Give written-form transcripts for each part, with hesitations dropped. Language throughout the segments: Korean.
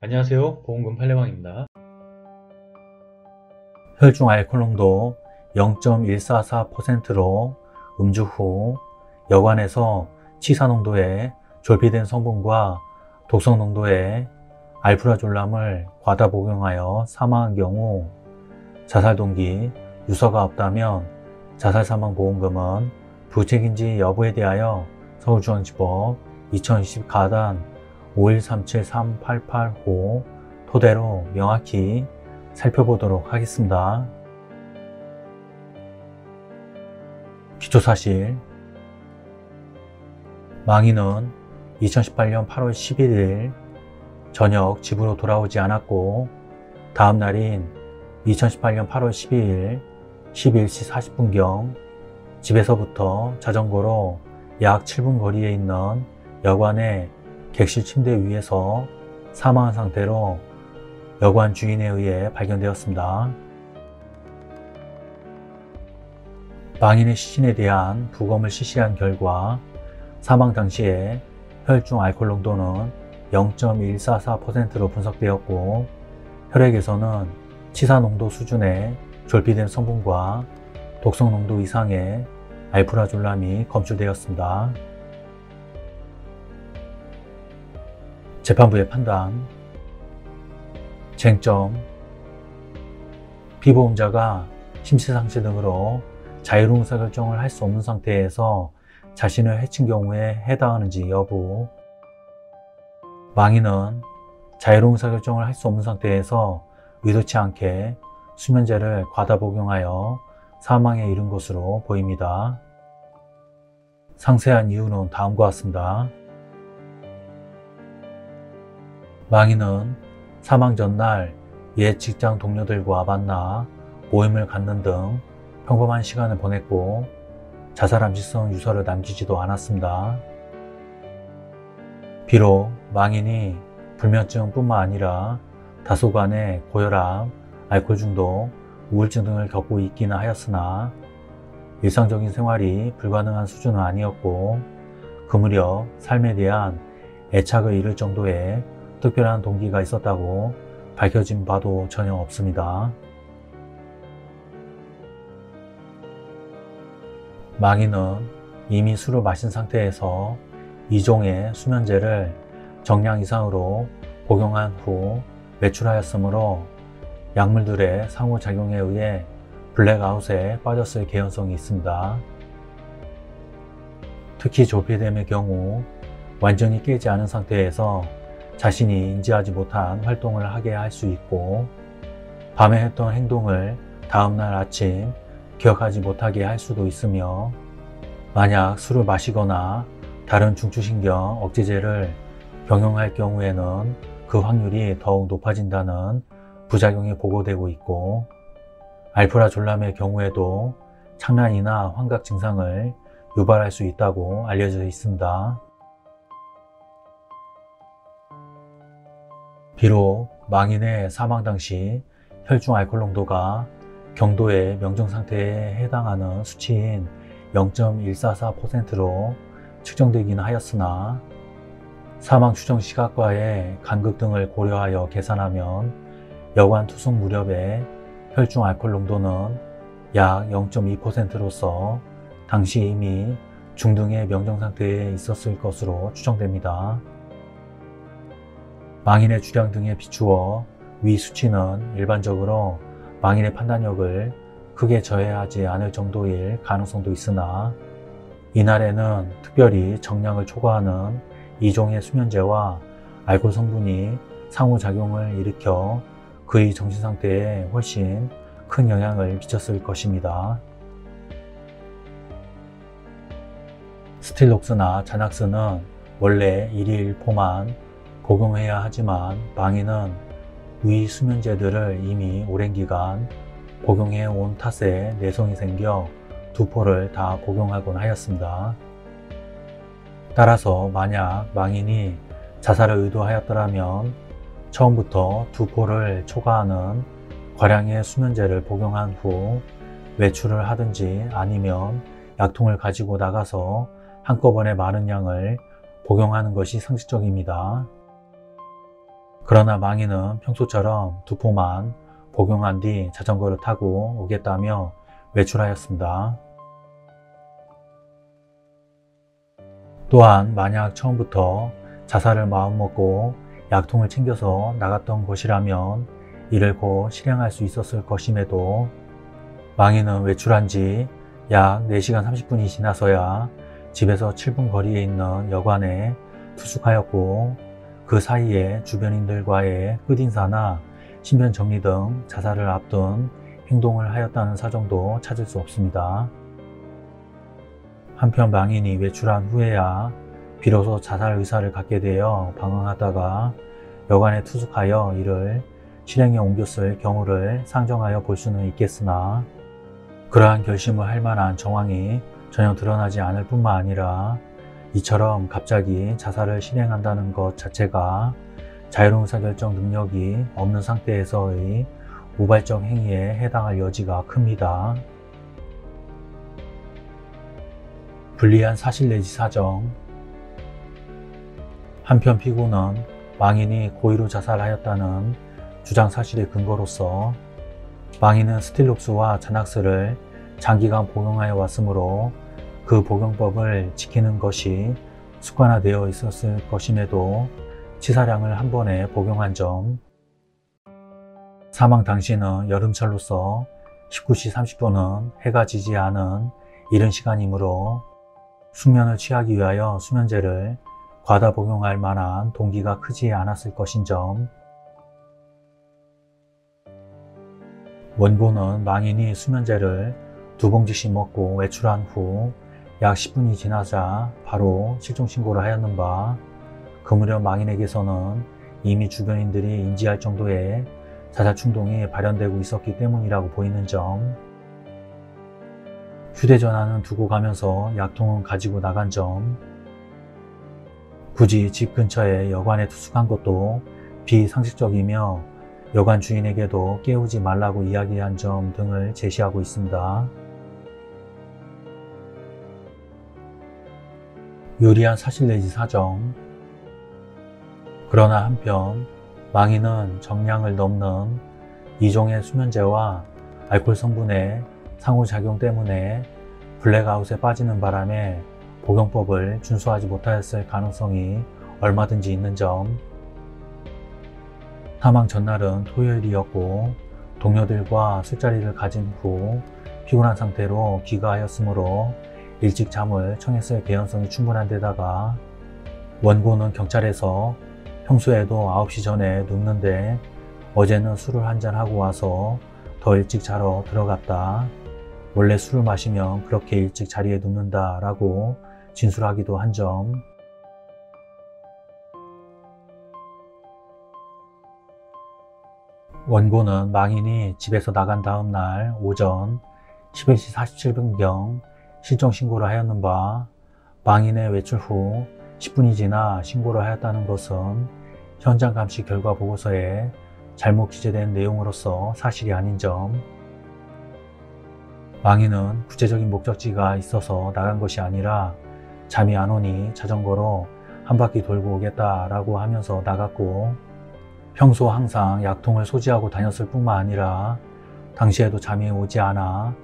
안녕하세요. 보험금 팔례방입니다. 혈중 알코올 농도 0.144%로 음주 후 여관에서 치사 농도의 졸피된 성분과 독성 농도의 알프라졸람을 과다 복용하여 사망한 경우 자살 동기, 유서가 없다면 자살 사망 보험금은 부책인지 여부에 대하여 서울중앙지법 2020 가단 5137388호 토대로 명확히 살펴보도록 하겠습니다. 기초사실, 망인은 2018년 8월 11일 저녁 집으로 돌아오지 않았고 다음 날인 2018년 8월 12일 11시 40분경 집에서부터 자전거로 약 7분 거리에 있는 여관의 객실 침대 위에서 사망한 상태로 여관 주인에 의해 발견되었습니다. 망인의 시신에 대한 부검을 실시한 결과 사망 당시에 혈중 알코올 농도는 0.144%로 분석되었고 혈액에서는 치사 농도 수준의 졸피된 성분과 독성 농도 이상의 알프라졸람이 검출되었습니다. 재판부의 판단, 쟁점, 피보험자가 심신상실 등으로 자유로운 의사결정을 할 수 없는 상태에서 자신을 해친 경우에 해당하는지 여부, 망인은 자유로운 의사결정을 할 수 없는 상태에서 의도치 않게 수면제를 과다 복용하여 사망에 이른 것으로 보입니다. 상세한 이유는 다음과 같습니다. 망인은 사망 전날 옛 직장 동료들과 만나 모임을 갖는 등 평범한 시간을 보냈고 자살암시성 유서를 남기지도 않았습니다. 비록 망인이 불면증뿐만 아니라 다소간의 고혈압, 알코올 중독, 우울증 등을 겪고 있기는 하였으나 일상적인 생활이 불가능한 수준은 아니었고 그 무렵 삶에 대한 애착을 잃을 정도의 특별한 동기가 있었다고 밝혀진 바도 전혀 없습니다. 망인은 이미 술을 마신 상태에서 2종의 수면제를 정량 이상으로 복용한 후 외출하였으므로 약물들의 상호작용에 의해 블랙아웃에 빠졌을 개연성이 있습니다. 특히 졸피뎀의 경우 완전히 깨지 않은 상태에서 자신이 인지하지 못한 활동을 하게 할 수 있고 밤에 했던 행동을 다음날 아침 기억하지 못하게 할 수도 있으며 만약 술을 마시거나 다른 중추신경 억제제를 병용할 경우에는 그 확률이 더욱 높아진다는 부작용이 보고되고 있고 알프라졸람의 경우에도 착란이나 환각 증상을 유발할 수 있다고 알려져 있습니다. 비록 망인의 사망 당시 혈중 알코올 농도가 경도의 명정상태에 해당하는 수치인 0.144%로 측정되긴 하였으나 사망 추정 시각과의 간극 등을 고려하여 계산하면 여관 투숙 무렵의 혈중 알코올 농도는 약 0.2%로서 당시 이미 중등의 명정상태에 있었을 것으로 추정됩니다. 망인의 주량 등에 비추어 위 수치는 일반적으로 망인의 판단력을 크게 저해하지 않을 정도일 가능성도 있으나 이날에는 특별히 정량을 초과하는 2종의 수면제와 알코올 성분이 상호작용을 일으켜 그의 정신상태에 훨씬 큰 영향을 미쳤을 것입니다. 스틸록스나 자낙스는 원래 1일 1포만 복용해야 하지만 망인은 위 수면제들을 이미 오랜 기간 복용해 온 탓에 내성이 생겨 2포를 다 복용하곤 하였습니다. 따라서 만약 망인이 자살을 의도하였더라면 처음부터 2포를 초과하는 과량의 수면제를 복용한 후 외출을 하든지 아니면 약통을 가지고 나가서 한꺼번에 많은 양을 복용하는 것이 상식적입니다. 그러나 망인은 평소처럼 두포만 복용한 뒤 자전거를 타고 오겠다며 외출하였습니다. 또한 만약 처음부터 자살을 마음먹고 약통을 챙겨서 나갔던 것이라면 이를 곧 실행할 수 있었을 것임에도 망인은 외출한 지 약 4시간 30분이 지나서야 집에서 7분 거리에 있는 여관에 투숙하였고 그 사이에 주변인들과의 끝인사나 신변 정리 등 자살을 앞둔 행동을 하였다는 사정도 찾을 수 없습니다. 한편 망인이 외출한 후에야 비로소 자살 의사를 갖게 되어 방황하다가 여관에 투숙하여 이를 실행에 옮겼을 경우를 상정하여 볼 수는 있겠으나 그러한 결심을 할 만한 정황이 전혀 드러나지 않을 뿐만 아니라 이처럼 갑자기 자살을 실행한다는 것 자체가 자유로운 의사결정 능력이 없는 상태에서의 우발적 행위에 해당할 여지가 큽니다. 불리한 사실 내지 사정. 한편 피고는 망인이 고의로 자살하였다는 주장 사실의 근거로서 망인은 스틸록스와 자낙스를 장기간 복용하여 왔으므로 그 복용법을 지키는 것이 습관화되어 있었을 것임에도 치사량을 한 번에 복용한 점, 사망 당시는 여름철로서 19시 30분은 해가 지지 않은 이른 시간이므로 숙면을 취하기 위하여 수면제를 과다 복용할 만한 동기가 크지 않았을 것인 점, 원고는 망인이 수면제를 2봉지씩 먹고 외출한 후 약 10분이 지나자 바로 실종신고를 하였는 바, 그 무렵 망인에게서는 이미 주변인들이 인지할 정도의 자살 충동이 발현되고 있었기 때문이라고 보이는 점, 휴대전화는 두고 가면서 약통은 가지고 나간 점, 굳이 집 근처에 여관에 투숙한 것도 비상식적이며 여관 주인에게도 깨우지 말라고 이야기한 점 등을 제시하고 있습니다. 유리한 사실 내지 사정. 그러나 한편 망인은 정량을 넘는 2종의 수면제와 알코올 성분의 상호작용 때문에 블랙아웃에 빠지는 바람에 복용법을 준수하지 못하였을 가능성이 얼마든지 있는 점, 사망 전날은 토요일이었고 동료들과 술자리를 가진 후 피곤한 상태로 귀가하였으므로 일찍 잠을 청했을 개연성이 충분한 데다가 원고는 경찰에서 평소에도 9시 전에 눕는데 어제는 술을 한잔하고 와서 더 일찍 자러 들어갔다. 원래 술을 마시면 그렇게 일찍 자리에 눕는다 라고 진술하기도 한 점, 원고는 망인이 집에서 나간 다음 날 오전 11시 47분경 실종신고를 하였는 바, 망인의 외출 후 10분이 지나 신고를 하였다는 것은 현장 감시 결과 보고서에 잘못 기재된 내용으로서 사실이 아닌 점, 망인은 구체적인 목적지가 있어서 나간 것이 아니라 잠이 안 오니 자전거로 한 바퀴 돌고 오겠다라고 하면서 나갔고, 평소 항상 약통을 소지하고 다녔을 뿐만 아니라 당시에도 잠이 오지 않아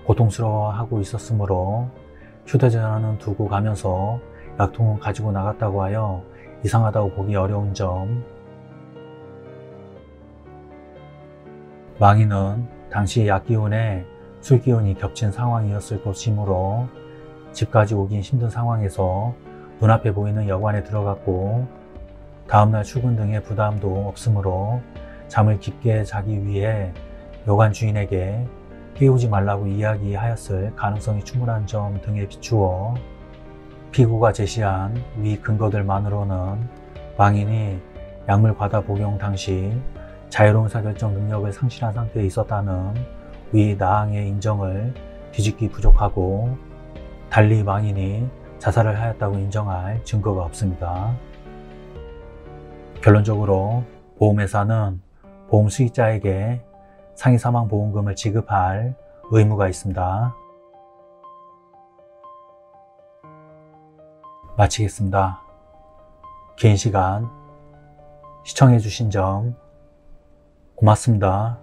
고통스러워하고 있었으므로 휴대전화는 두고 가면서 약통은 가지고 나갔다고 하여 이상하다고 보기 어려운 점, 망인은 당시 약기운에 술기운이 겹친 상황이었을 것이므로 집까지 오긴 힘든 상황에서 눈앞에 보이는 여관에 들어갔고 다음날 출근 등의 부담도 없으므로 잠을 깊게 자기 위해 여관 주인에게 깨우지 말라고 이야기하였을 가능성이 충분한 점 등에 비추어 피고가 제시한 위 근거들만으로는 망인이 약물 과다 복용 당시 자유로운 의사결정 능력을 상실한 상태에 있었다는 위 나항의 인정을 뒤집기 부족하고, 달리 망인이 자살을 하였다고 인정할 증거가 없습니다. 결론적으로 보험회사는 보험 수익자에게 상해 사망 보험금을 지급할 의무가 있습니다. 마치겠습니다. 긴 시간 시청해주신 점 고맙습니다.